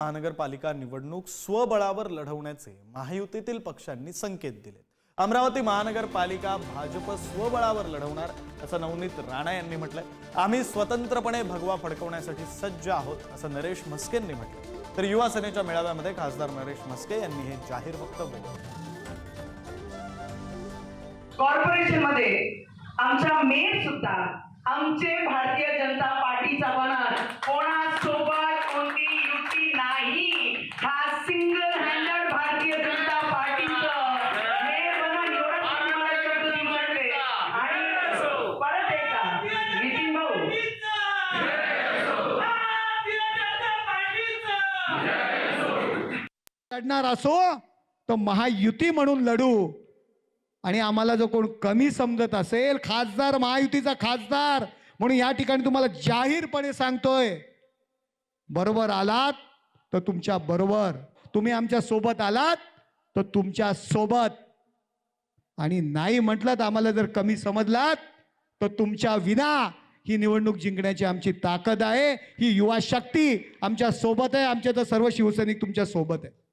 महानगरपालिका निवडणूक स्वबळावर लढवण्याचे महायुतीतील पक्षांनी संकेत दिले। अमरावती महानगरपालिका भाजप स्वबळावर लढवणार असं नवनीत राणा यांनी म्हटलंय। आम्ही स्वतंत्रपणे भगवा फडकवण्यासाठी सज्ज आहोत असं नरेश म्हस्केंनी म्हटलं। तर युवा सेनेच्या मेळाव्यामध्ये खासदार नरेश म्हस्के यांनी हे जाहीर वक्तव्य केलं। कॉर्पोरेशन मध्ये आमच्या मेयर सुद्धा आमचे भारतीय जनता पार्टीचा बनत कोणासोबत कोणती युती नाही। हा सिंगल हँडेड भारतीय जनता पार्टीचं मेयर बनून एवढा तुम्हाला शब्द मी म्हणते। आणि परत एकदा नितीन भाऊ लढणार असो तर महायुती म्हणून लढू। आणि आम्हाला जो कोण कमी समजत असेल, खासदार महायुतीचा खासदार म्हणून या ठिकाणी तुम्हाला जाहीरपणे सांगतोय, बरोबर आलात तर तुमच्या बरोबर, तुम्ही आमच्या सोबत आलात तर तुमच्या सोबत, आणि नाही म्हटलं तर आम्हाला जर कमी समजलात तर तुमच्या विना ही निवडणूक जिंकण्याची आमची ताकद आहे। ही युवा शक्ती आमच्या सोबत आहे। आमच्या तर सर्व शिवसैनिक तुमच्या सोबत आहे।